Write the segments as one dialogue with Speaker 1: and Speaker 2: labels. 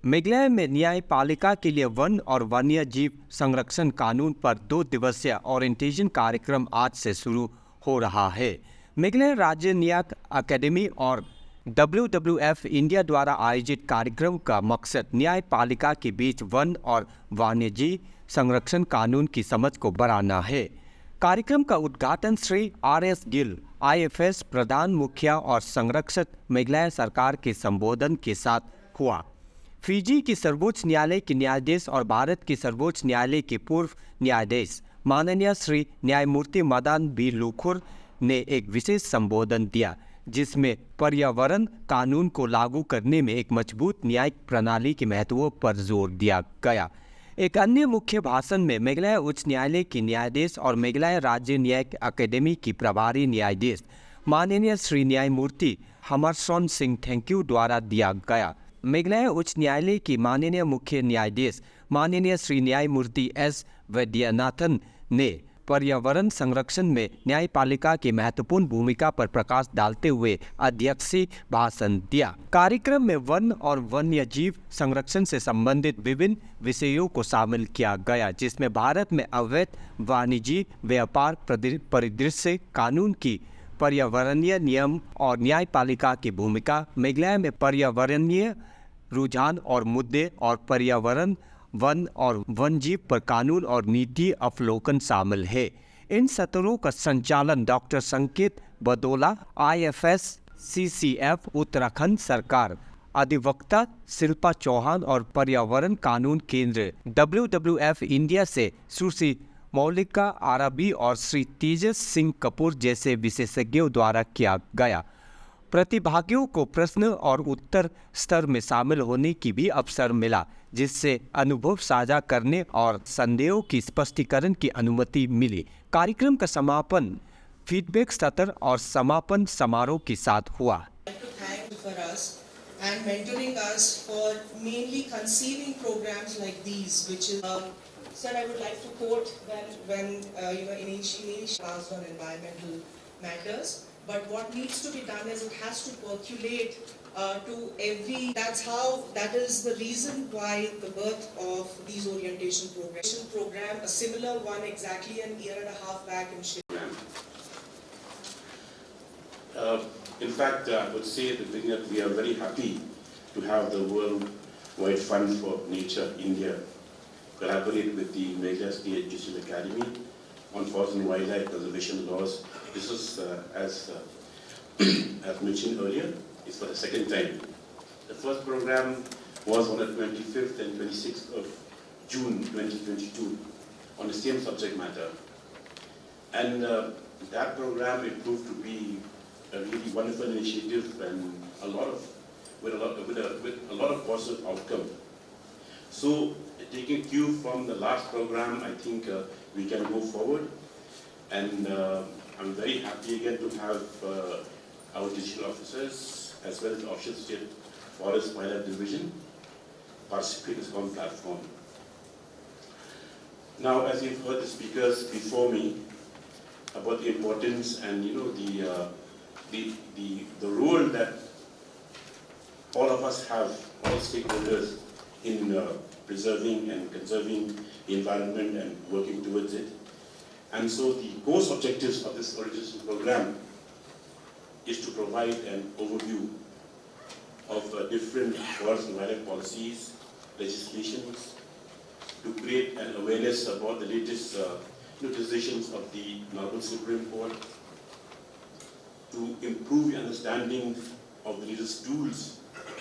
Speaker 1: मेघालय में न्यायपालिका के लिए वन और वन्य जीव संरक्षण कानून पर 2 दिवसीय ओरिएंटेशन कार्यक्रम आज से शुरू हो रहा है। मेघालय राज्य न्याय अकेडमी और WWF इंडिया द्वारा आयोजित कार्यक्रम का मकसद न्यायपालिका के बीच वन और वन्यजीव संरक्षण कानून की समझ को बढ़ाना है। कार्यक्रम का उद्घाटन श्री RS गिल IFS प्रधान मुखिया और संरक्षक मेघालय सरकार के संबोधन के साथ हुआ। फिजी की सर्वोच्च न्यायालय के न्यायाधीश और भारत के सर्वोच्च न्यायालय के पूर्व न्यायाधीश माननीय श्री न्यायमूर्ति मदन बी लोकुर ने एक विशेष संबोधन दिया, जिसमें पर्यावरण कानून को लागू करने में एक मजबूत न्यायिक प्रणाली के महत्व पर जोर दिया गया। एक अन्य मुख्य भाषण में मेघालय उच्च न्यायालय के न्यायाधीश और मेघालय राज्य न्याय अकेडमी की प्रभारी न्यायाधीश माननीय श्री न्यायमूर्ति हमरसोन सिंह थैंक्यू द्वारा दिया गया। मेघालय उच्च न्यायालय की माननीय मुख्य न्यायाधीश माननीय श्री न्यायमूर्ति S वैद्यनाथन ने पर्यावरण संरक्षण में न्यायपालिका की महत्वपूर्ण भूमिका पर प्रकाश डालते हुए अध्यक्षीय भाषण दिया। कार्यक्रम में वन और वन्यजीव संरक्षण से संबंधित विभिन्न विषयों को शामिल किया गया, जिसमें भारत में अवैध वाणिज्यिक व्यापार परिदृश्य, कानून की पर्यावरणीय नियम और न्यायपालिका की भूमिका, मेघालय में पर्यावरणीय रुझान और मुद्दे और पर्यावरण, वन और वन्यजीव पर कानून और नीति अवलोकन शामिल है। इन सत्रों का संचालन डॉक्टर संकेत बदोला IFS CCF उत्तराखंड सरकार, अधिवक्ता शिल्पा चौहान और पर्यावरण कानून केंद्र WWF इंडिया से सुश्री मौलिका आरबी और श्री तेजस सिंह कपूर जैसे विशेषज्ञों द्वारा किया गया। प्रतिभागियों को प्रश्न और उत्तर स्तर में शामिल होने की भी अवसर मिला, जिससे अनुभव साझा करने और संदेहों की स्पष्टीकरण की अनुमति मिली। कार्यक्रम का समापन फीडबैक सत्र और समापन समारोह के साथ हुआ।
Speaker 2: And mentoring us for mainly conceiving programs like these, which is, sir, I would like to quote when initially asked on environmental matters, but what needs to be done is it has to percolate to every. That is the reason why the birth of these orientation program, a similar one exactly a year and a half back in Shri.
Speaker 3: In fact, I would say that we are very happy to have the Worldwide Fund for Nature India collaborate with the Meghalaya State Judicial Academy on forest and wildlife conservation laws. This is, as mentioned earlier, is for the second time. The first program was on the 25th and 26th of June 2022 on the same subject matter. And that program, it proved to be a really wonderful initiative and with a lot of positive outcome. So, taking cue from the last program, I think we can go forward. And I'm very happy again to have our digital officers as well as the Official State Forest Wildlife Division participate in this common platform. Now, as you've heard the speakers before me about the importance and the role that all of us have, all stakeholders, in preserving and conserving the environment and working towards it. And so the core objectives of this orientation program is to provide an overview of different forest and wildlife policies, legislations, to create an awareness about the latest decisions of the Honorable Supreme Court, to improve the understanding of the latest tools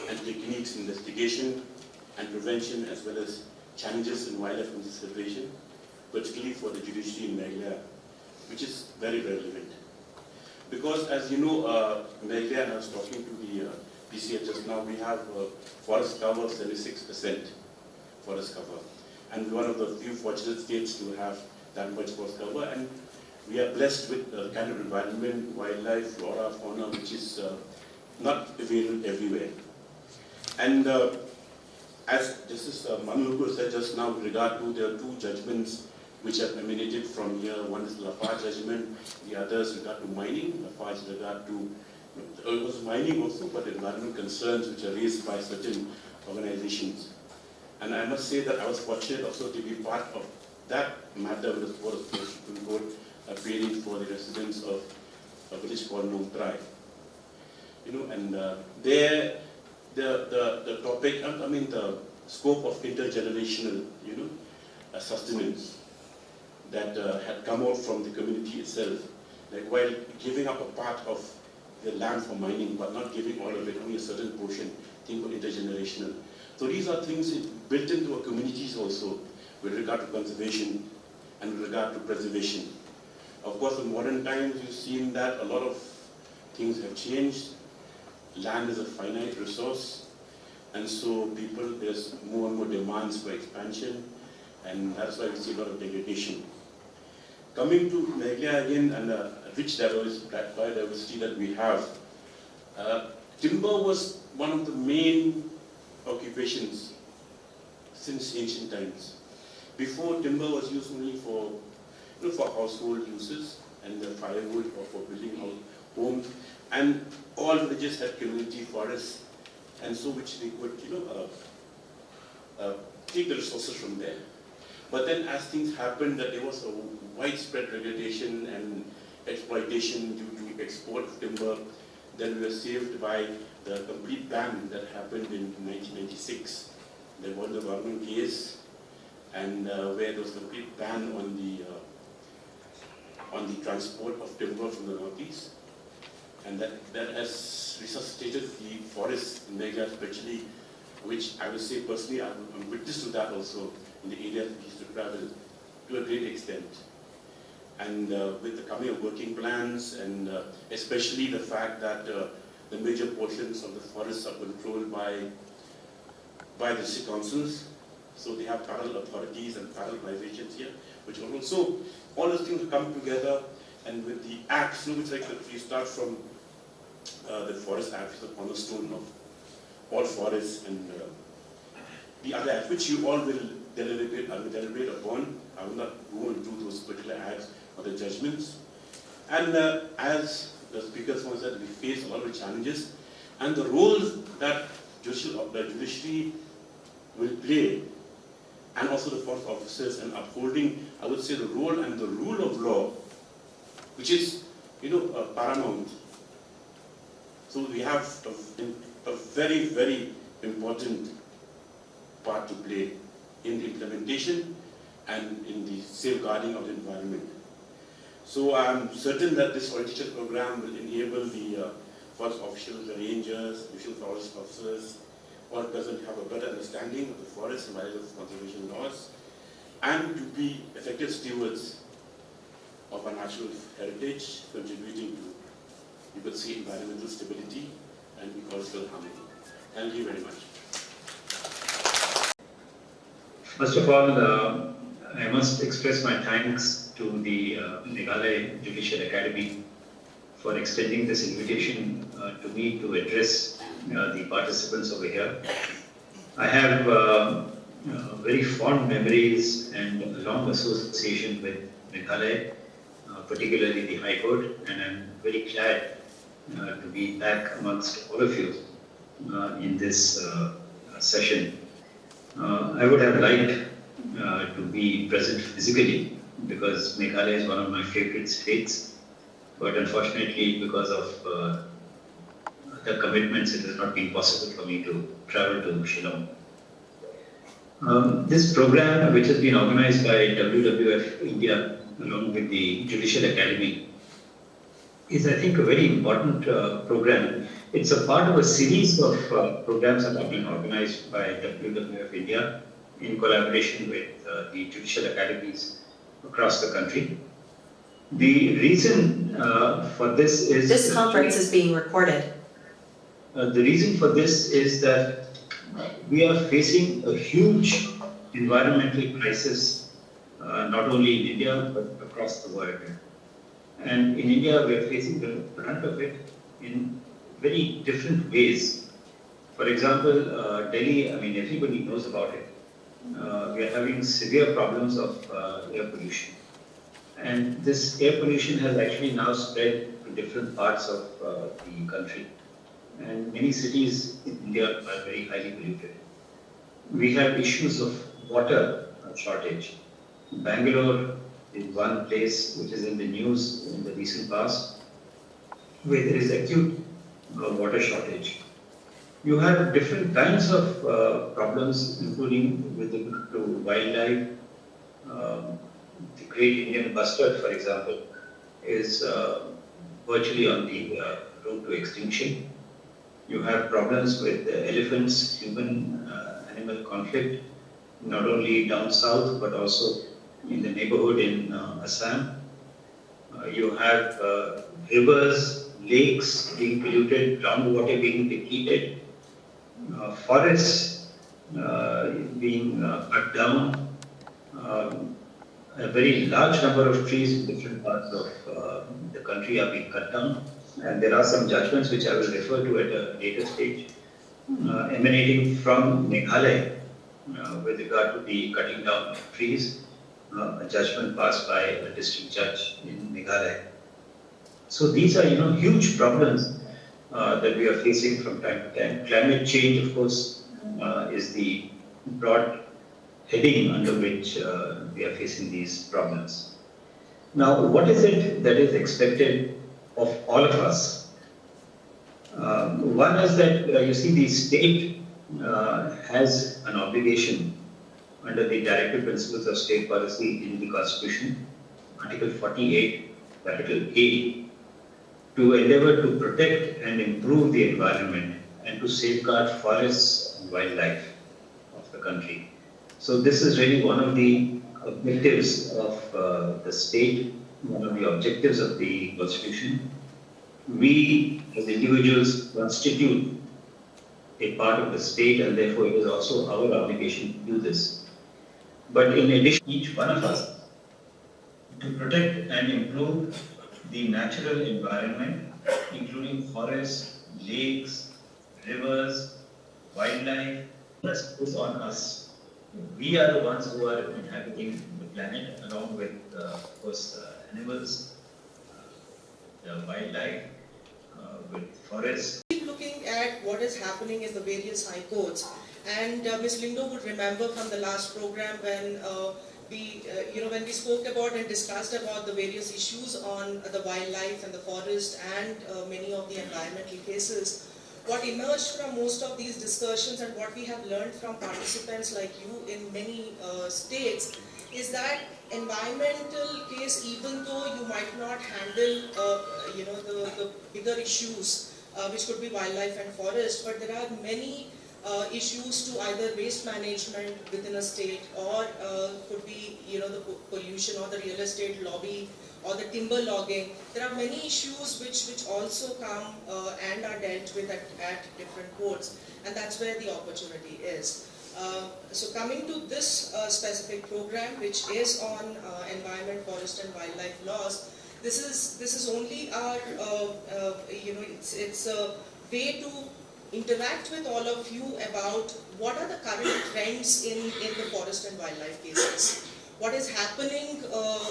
Speaker 3: and techniques in investigation and prevention, as well as challenges in wildlife conservation, particularly for the judiciary in Meghalaya, which is very relevant. Because as you know, Meghalaya, I was talking to the PCA just now, we have forest cover of 76% forest cover. And we're one of the few fortunate states to have that much forest cover. And we are blessed with the kind of environment, wildlife, flora, fauna, which is not available everywhere. And as Justice Manukur said just now, with regard to there are two judgments which have emanated from here. One is the Lafarge judgment, the other is regard to mining. Lafarge regard to, it was mining also, but environmental concerns which are raised by certain organizations. And I must say that I was fortunate also to be part of that matter with the Supreme Court appealing for the residents of a village called Nongtrai. And there, the topic, the scope of intergenerational, sustenance that had come out from the community itself, like while giving up a part of the land for mining, but not giving all of it, only a certain portion, think of intergenerational. So these are things built into our communities also, with regard to conservation and with regard to preservation. Of course, in modern times, you've seen that a lot of things have changed. Land is a finite resource, and so there's more and more demands for expansion, and that's why we see a lot of degradation. Coming to Meghalaya again, and a rich biodiversity that we have, timber was one of the main occupations since ancient times. Before, timber was used only for household uses and the firewood or for building homes, and all villages had community forests, and so which they could take the resources from there. But then as things happened, that there was a widespread degradation and exploitation due to export of timber, then we were saved by the complete ban that happened in 1996. There was the government case, and where there was a complete ban on the transport of timber from the northeast, and that has resuscitated the forests in Meghalaya especially, which I will say personally I'm witness to that also in the areas we used to travel to a great extent. And with the coming of working plans, and especially the fact that the major portions of the forests are controlled by the district councils, so they have parallel authorities and parallel organizations here, which are also, all those things come together, and with the acts, which like you start from the Forest Act, is the cornerstone of all forests, and the other acts, which you all will deliberate upon. I will not go into those particular acts or the judgments. And as the speaker said, we face a lot of challenges, and the roles that the judiciary will play, and also the forest officers, and upholding, I would say, the role and the rule of law, which is, paramount. So we have a very, very important part to play in the implementation and in the safeguarding of the environment. So I'm certain that this orientation program will enable the forest officials, the rangers, official forest officers, all present have a better understanding of the forest and wildlife conservation laws, and to be effective stewards of our natural heritage, contributing to, you could say, environmental stability and ecological harmony. Thank you very much.
Speaker 4: First of all, I must express my thanks to the Meghalaya Judicial Academy for extending this invitation to me to address the participants over here. I have very fond memories and a long association with Meghalaya, particularly the High Court, and I'm very glad to be back amongst all of you in this session. I would have liked to be present physically because Meghalaya is one of my favorite states, but unfortunately because of the commitments it has not been possible for me to travel to Shillong. This program, which has been organized by WWF India along with the Judicial Academy, is, I think, a very important program. It's a part of a series of programs that have been organized by WWF India in collaboration with the Judicial Academies across the country. The reason for this is...
Speaker 5: This conference is being recorded.
Speaker 4: The reason for this is that we are facing a huge environmental crisis, not only in India, but across the world. And in India, we are facing the brunt of it in very different ways. For example, Delhi, everybody knows about it. We are having severe problems of air pollution. And this air pollution has actually now spread to different parts of the country. And many cities in India are very highly polluted. We have issues of water shortage. Bangalore is one place which is in the news in the recent past, where there is acute water shortage. You have different kinds of problems, including with regard to wildlife. The great Indian bustard, for example, is virtually on the road to extinction. You have problems with elephants, human-animal conflict, not only down south but also in the neighborhood in Assam. You have rivers, lakes being polluted, groundwater being depleted, forests being cut down, a very large number of trees in different parts of the country are being cut down. And there are some judgments which I will refer to at a later stage, emanating from Meghalaya with regard to the cutting down of trees, a judgment passed by a district judge in Meghalaya. So these are, huge problems that we are facing from time to time. Climate change, of course, is the broad heading under which we are facing these problems. Now, what is it that is expected of all of us? One is that, you see, the state has an obligation under the directive principles of state policy in the Constitution, Article 48, capital A, to endeavor to protect and improve the environment and to safeguard forests and wildlife of the country. So this is really one of the objectives of the state, one of the objectives of the Constitution. We as individuals constitute a part of the state, and therefore it is also our obligation to do this. But in addition, each one of us to protect and improve the natural environment, including forests, lakes, rivers, wildlife, is on us. We are the ones who are inhabiting the planet, along with, of course, animals, the wildlife, with forests.
Speaker 2: Keep looking at what is happening in the various high courts, and Ms. Lindo would remember from the last program when when we spoke about and discussed about the various issues on the wildlife and the forest and many of the environmental cases. What emerged from most of these discussions and what we have learned from participants like you in many states is that environmental case, even though you might not handle the bigger issues which could be wildlife and forest, but there are many issues to either waste management within a state, or could be the pollution or the real estate lobby or the timber logging. There are many issues which also come and are dealt with at different courts, and that's where the opportunity is. So coming to this specific program, which is on environment, forest and wildlife laws, this is only our it's a way to interact with all of you about what are the current trends in the forest and wildlife cases. What is happening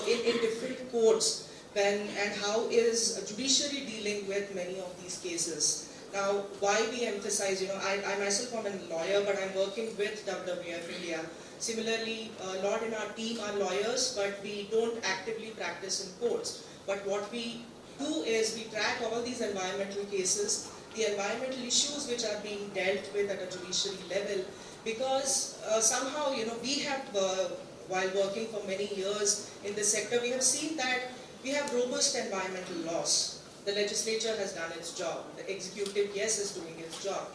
Speaker 2: in different courts and how is judiciary dealing with many of these cases. Now, why we emphasize, I myself am a lawyer, but I'm working with WWF India. Similarly, a lot in our team are lawyers, but we don't actively practice in courts. But what we do is we track all these environmental cases, the environmental issues which are being dealt with at a judiciary level, because somehow, we have, while working for many years in this sector, we have seen that we have robust environmental laws. The legislature has done its job. The executive, yes, is doing its job.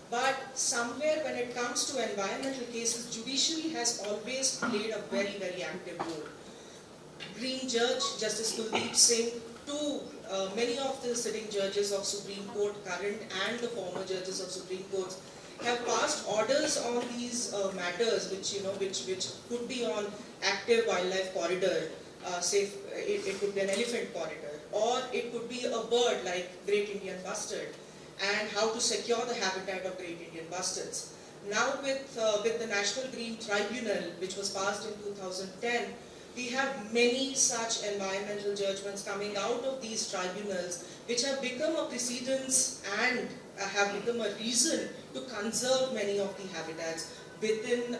Speaker 2: But somewhere when it comes to environmental cases, judiciary has always played a very, very active role. Green Judge, Justice Kuldeep Singh, to many of the sitting judges of Supreme Court, current and the former judges of Supreme Court, have passed orders on these matters, which could be on active wildlife corridor, say it could be an elephant corridor, or it could be a bird like Great Indian Bustard, and how to secure the habitat of Great Indian Bustards. Now with the National Green Tribunal, which was passed in 2010, we have many such environmental judgments coming out of these tribunals, which have become a precedence and have become a reason to conserve many of the habitats. within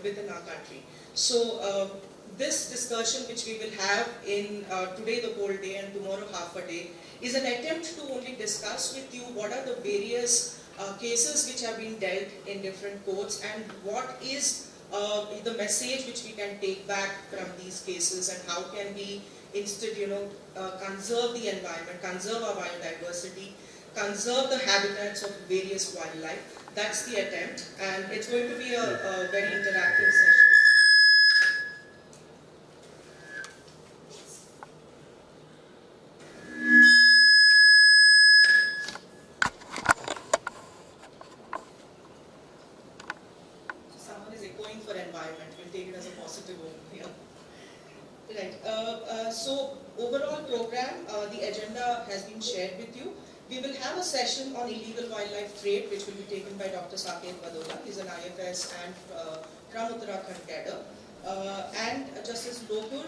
Speaker 2: within our country. So this discussion which we will have in today the whole day and tomorrow half a day is an attempt to only discuss with you what are the various cases which have been dealt in different courts and what is the message which we can take back from these cases and how can we instead conserve the environment, conserve our biodiversity, conserve the habitats of various wildlife. That's the attempt, and it's going to be a very interactive session. Someone is echoing for environment. We'll take it as a positive one. Yeah. Right. So overall program, the agenda has been shared with you. We will have a session on illegal wildlife trade, which will be taken by Dr. Saket Badola. He's an IFS and from Uttarakhand cadre. And Justice Lokur,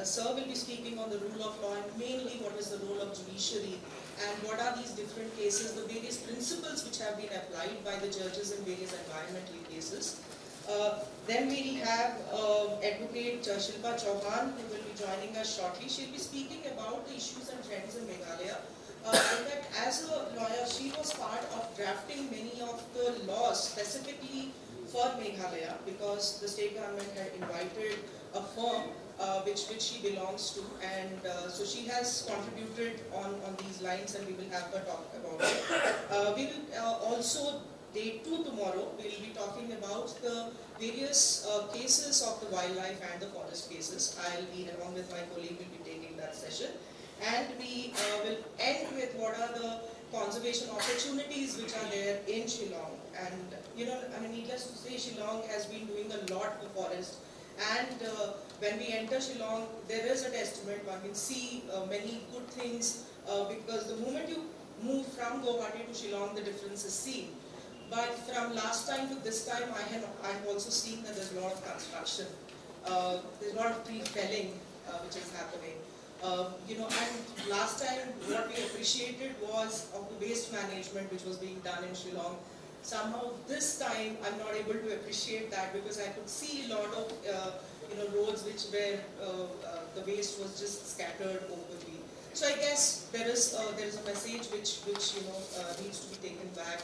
Speaker 2: sir, will be speaking on the rule of law and mainly what is the role of judiciary and what are these different cases, the various principles which have been applied by the judges in various environmental cases. Then we have Advocate Shilpa Chauhan, who will be joining us shortly. She'll be speaking about the issues and trends in Meghalaya. In fact, as a lawyer, she was part of drafting many of the laws specifically for Meghalaya because the state government had invited a firm which she belongs to, and so she has contributed on these lines, and we will have her talk about it. We will also, day 2 tomorrow, we will be talking about the various cases of the wildlife and the forest cases. I'll be, along with my colleague, will be taking that session. And we will end with what are the conservation opportunities which are there in Shillong. And, needless to say, Shillong has been doing a lot for forest. And when we enter Shillong, there is a testament. One can see many good things because the moment you move from Guwahati to Shillong, the difference is seen. But from last time to this time, I've also seen that there's a lot of construction. There's a lot of tree felling which is happening. And last time what we appreciated was of the waste management which was being done in Shillong. Somehow this time I'm not able to appreciate that because I could see a lot of roads where the waste was just scattered openly. So I guess there is a message which needs to be taken back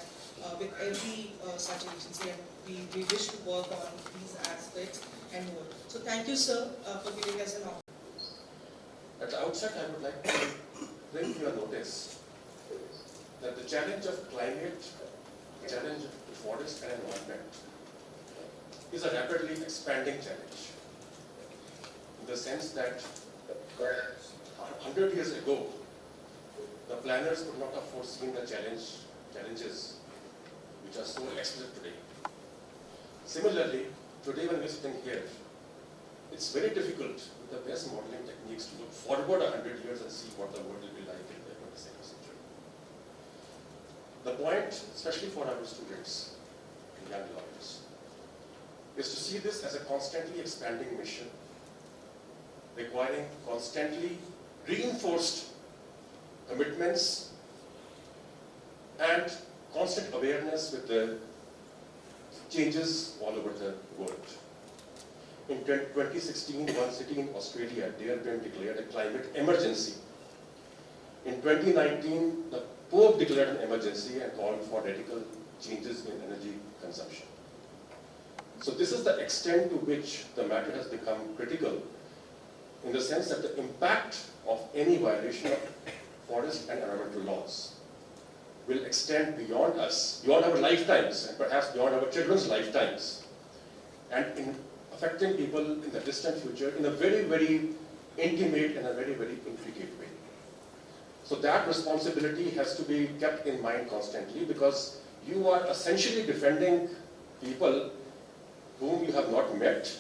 Speaker 2: with every such agency, and we wish to work on these aspects and more. So thank you, sir, for giving us an opportunity.
Speaker 6: At the outset, I would like to bring to your notice that the challenge of climate, the challenge of the forest and environment is a rapidly expanding challenge. In the sense that 100 years ago, the planners could not have foreseen the challenges which are so explicit today. Similarly, today when we're sitting here, it's very difficult with the best modeling techniques to look forward 100 years and see what the world will be like in the 22nd century. The point, especially for our students and young lawyers, is to see this as a constantly expanding mission, requiring constantly reinforced commitments and constant awareness with the changes all over the world. In 2016, one city in Australia, Durban, declared a climate emergency. In 2019, the Pope declared an emergency and called for radical changes in energy consumption. So this is the extent to which the matter has become critical, in the sense that the impact of any violation of forest and environmental laws will extend beyond us, beyond our lifetimes, and perhaps beyond our children's lifetimes, and in affecting people in the distant future in a very, very intimate and a very, very intricate way. So that responsibility has to be kept in mind constantly, because you are essentially defending people whom you have not met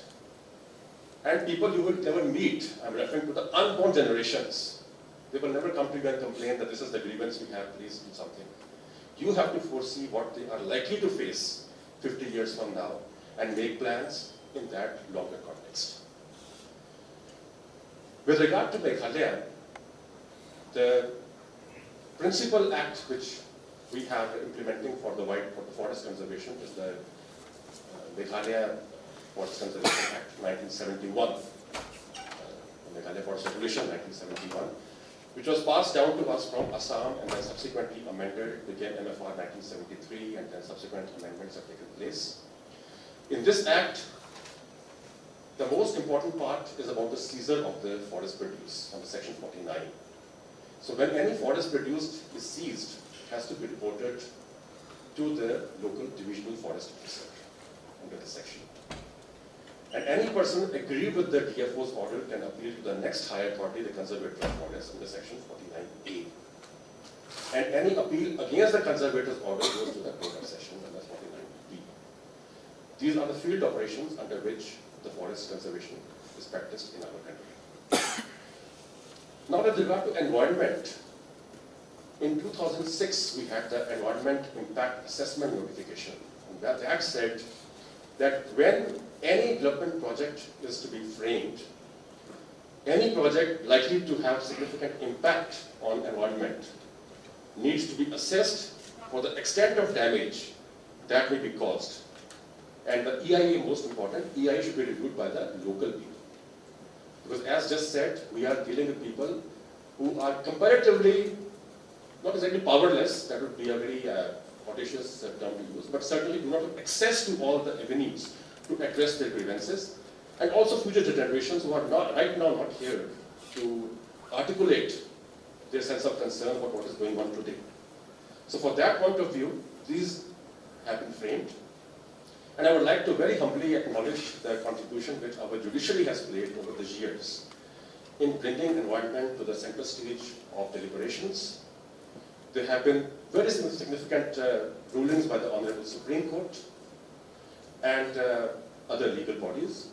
Speaker 6: and people you will never meet. I'm referring to the unborn generations. They will never come to you and complain that this is the grievance we have, please do something. You have to foresee what they are likely to face 50 years from now and make plans in that longer context. With regard to Meghalaya, the principal act which we have implementing for the forest conservation is the Meghalaya Forest Conservation Act 1971, Meghalaya Forest Regulation 1971, which was passed down to us from Assam and then subsequently amended, became MFR 1973, and then subsequent amendments have taken place. In this act, the most important part is about the seizure of the forest produce under section 49. So when any forest produce is seized, it has to be reported to the local divisional forest officer under the section. And any person aggrieved with the DFO's order can appeal to the next higher authority, the Conservator of Forest, under section 49A. And any appeal against the Conservator's order goes to the Court of Session under 49B. These are the field operations under which the forest conservation is practiced in our country. Now with regard to environment, in 2006 we had the Environment Impact Assessment Notification. And that said that when any development project is to be framed, any project likely to have significant impact on environment needs to be assessed for the extent of damage that may be caused. And the EIA, most important, EIA should be reviewed by the local people. Because as just said, we are dealing with people who are comparatively, not exactly powerless, that would be a very audacious term to use, but certainly do not have access to all the avenues to address their grievances, and also future generations who are not right now not here to articulate their sense of concern about what is going on today. So for that point of view, these have been framed. And I would like to very humbly acknowledge the contribution which our judiciary has played over the years in bringing environment to the center stage of deliberations. There have been very significant rulings by the Honorable Supreme Court and other legal bodies.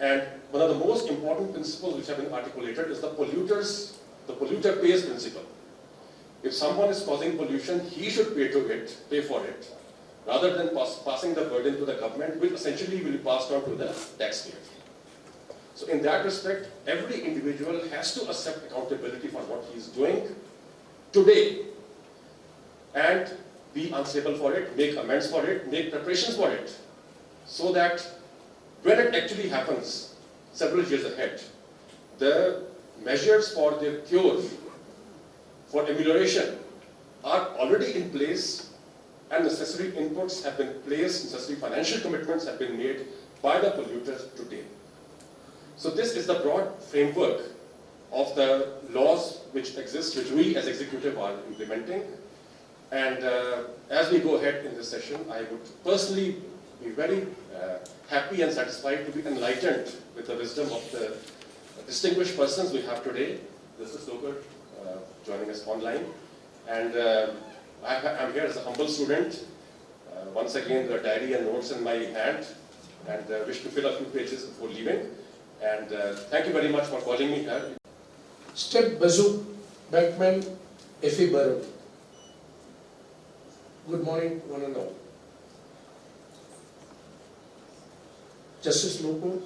Speaker 6: And one of the most important principles which have been articulated is the polluter pays principle. If someone is causing pollution, he should pay for it, rather than passing the burden to the government, which essentially will be passed on to the taxpayer. So in that respect, every individual has to accept accountability for what he is doing today and be answerable for it, make amends for it, make preparations for it, so that when it actually happens several years ahead, the measures for the cure, for amelioration, are already in place, and necessary inputs have been placed, necessary financial commitments have been made by the polluters today. So this is the broad framework of the laws which exist, which we as executive are implementing. And as we go ahead in this session, I would personally be very happy and satisfied to be enlightened with the wisdom of the distinguished persons we have today. This is Loker joining us online. And I'm here as a humble student. Once again, the diary and notes in my hand, and wish to fill a few pages before leaving. And thank you very much for calling me here.
Speaker 7: Step Basu Beckman F.E. Baru. Good morning, one and all. Justice Loku,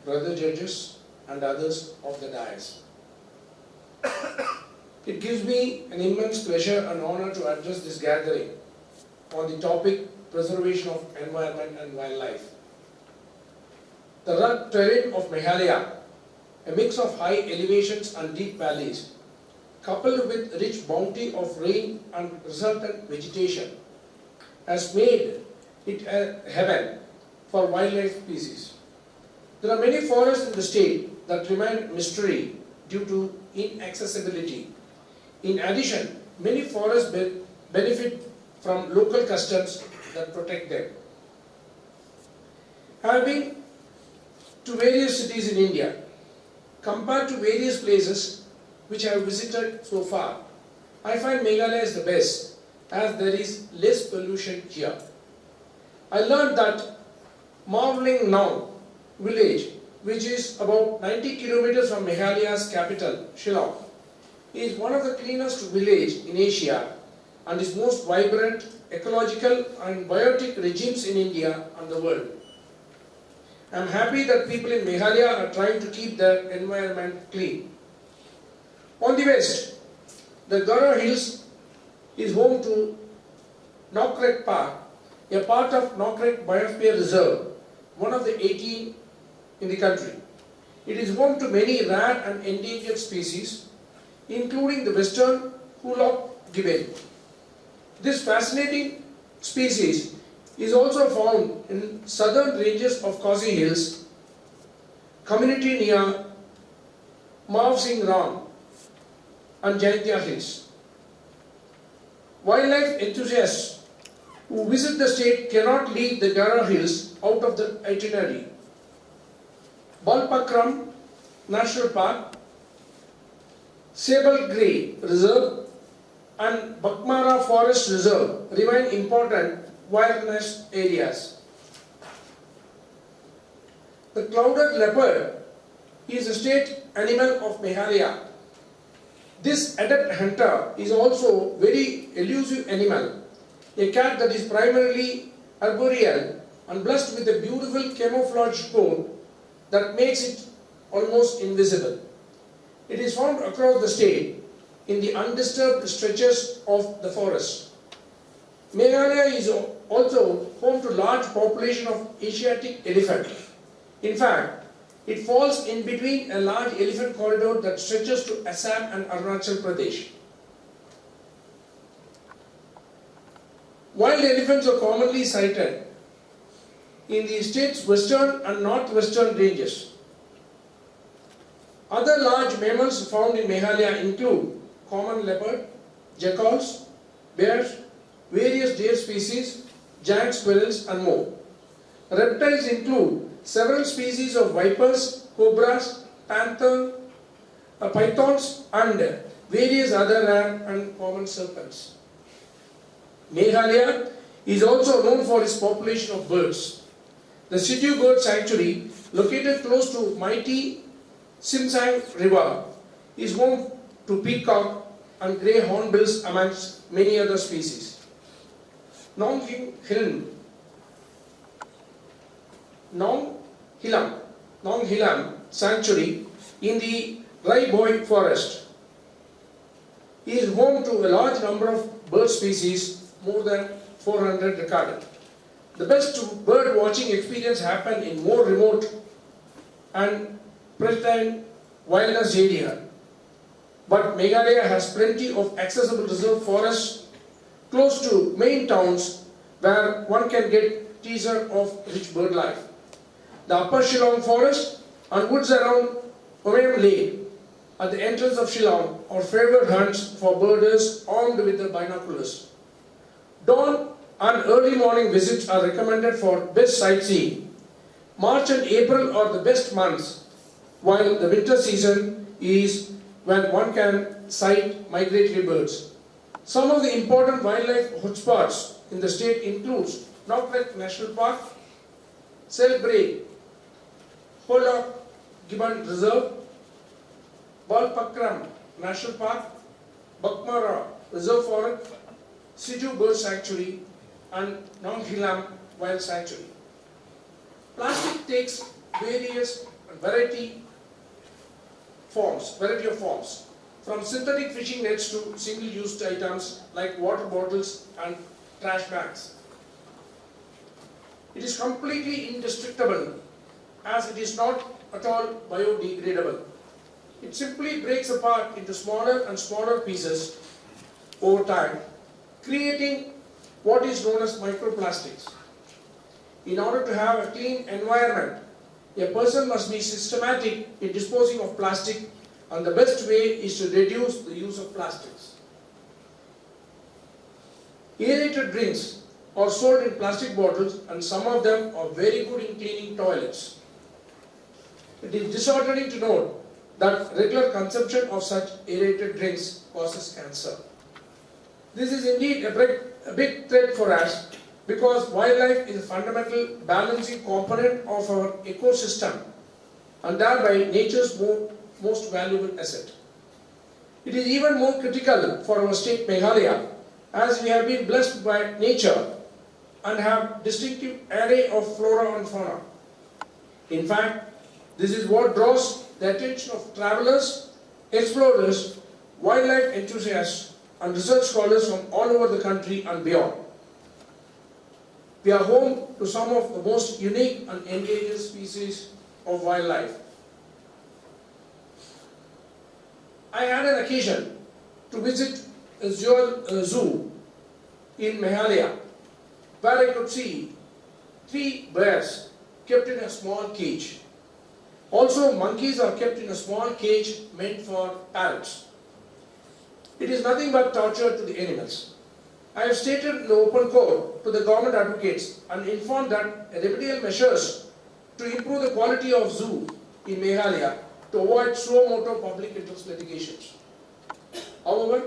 Speaker 7: brother judges, and others of the dais. It gives me an immense pleasure and honor to address this gathering on the topic preservation of environment and wildlife. The rugged terrain of Meghalaya, a mix of high elevations and deep valleys, coupled with rich bounty of rain and resultant vegetation, has made it a heaven for wildlife species. There are many forests in the state that remain mystery due to inaccessibility. In addition, many forests benefit from local customs that protect them. I have been to various cities in India. Compared to various places which I have visited so far, I find Meghalaya is the best, as there is less pollution here. I learned that Marveling Now village, which is about 90 kilometers from Meghalaya's capital, Shillong, is one of the cleanest villages in Asia and is most vibrant, ecological and biotic regimes in India and the world. I am happy that people in Meghalaya are trying to keep their environment clean. On the west, the Garo Hills is home to Nokrek Park, a part of Nokrek Biosphere Reserve, one of the 18 in the country. It is home to many rare and endangered species, including the western hoolock gibbon. This fascinating species is also found in southern ranges of Khasi Hills, community near Mav Singh Ram and Jaintia Hills. Wildlife enthusiasts who visit the state cannot leave the Gara Hills out of the itinerary. Balpakram National Park, Sable Grey Reserve and Bakmara Forest Reserve remain important wilderness areas. The clouded leopard is a state animal of Meghalaya. This adept hunter is also very elusive animal, a cat that is primarily arboreal and blessed with a beautiful camouflage coat that makes it almost invisible. It is found across the state in the undisturbed stretches of the forest. Meghalaya is also home to large population of Asiatic elephant. In fact, it falls in between a large elephant corridor that stretches to Assam and Arunachal Pradesh. Wild elephants are commonly sighted in the state's western and northwestern ranges. Other large mammals found in Meghalaya include common leopard, jackals, bears, various deer species, giant squirrels and more. Reptiles include several species of vipers, cobras, pythons and various other rare and common serpents. Meghalaya is also known for its population of birds. The Situ Bird Sanctuary, located close to mighty Simsang River, is home to peacock and grey hornbills amongst many other species. Nong Hilam Sanctuary in the Dry Boy Forest is home to a large number of bird species, more than 400 recorded. The best bird watching experience happened in more remote and pristine wilderness area. But Meghalaya has plenty of accessible reserve forests close to main towns where one can get teaser of rich bird life. The Upper Shillong Forest and woods around Omayam Lake at the entrance of Shillong are favored hunts for birders armed with the binoculars. Dawn and early morning visits are recommended for best sightseeing. March and April are the best months, while the winter season is when one can sight migratory birds. Some of the important wildlife hotspots in the state includes Nokrek National Park, Selbray Hoolock Gibbon Reserve, Balpakram National Park, Bakmara Reserve Forest, Situ Bird Sanctuary and Nong Hilam Wild Sanctuary. Plastic takes variety of forms, from synthetic fishing nets to single-use items like water bottles and trash bags. It is completely indestructible as it is not at all biodegradable. It simply breaks apart into smaller and smaller pieces over time, creating what is known as microplastics. In order to have a clean environment, a person must be systematic in disposing of plastic, and the best way is to reduce the use of plastics. Aerated drinks are sold in plastic bottles, and some of them are very good in cleaning toilets. It is disheartening to note that regular consumption of such aerated drinks causes cancer. This is indeed a big threat for us, because wildlife is a fundamental balancing component of our ecosystem and thereby nature's most valuable asset. It is even more critical for our state Meghalaya, as we have been blessed by nature and have distinctive array of flora and fauna. In fact, this is what draws the attention of travelers, explorers, wildlife enthusiasts and research scholars from all over the country and beyond. We are home to some of the most unique and endangered species of wildlife. I had an occasion to visit a zoo in Meghalaya, where I could see 3 bears kept in a small cage. Also, monkeys are kept in a small cage meant for parrots. It is nothing but torture to the animals. I have stated in the open court to the government advocates and informed that remedial measures to improve the quality of zoo in Meghalaya to avoid suo motu public interest litigations. However,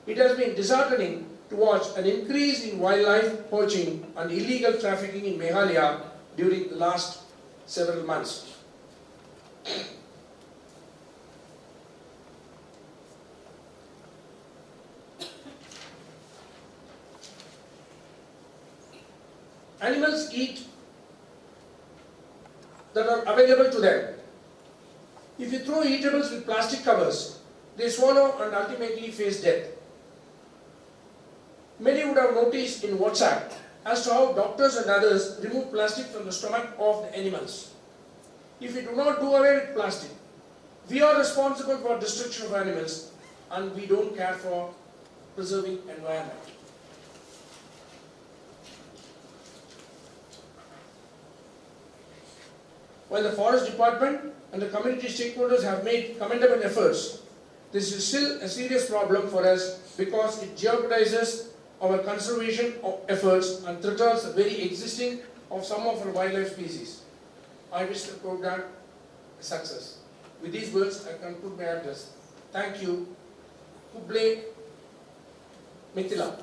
Speaker 7: it has been disheartening to watch an increase in wildlife poaching and illegal trafficking in Meghalaya during the last several months. Animals eat that are available to them. If you throw eatables with plastic covers, they swallow and ultimately face death. Many would have noticed in WhatsApp as to how doctors and others remove plastic from the stomach of the animals. If we do not do away with plastic, we are responsible for destruction of animals and we don't care for preserving environment. While the Forest Department and the community stakeholders have made commendable efforts, this is still a serious problem for us because it jeopardizes our conservation efforts and threatens the very existing of some of our wildlife species. I wish the program a success. With these words, I conclude my address. Thank you. Kuble Mithila.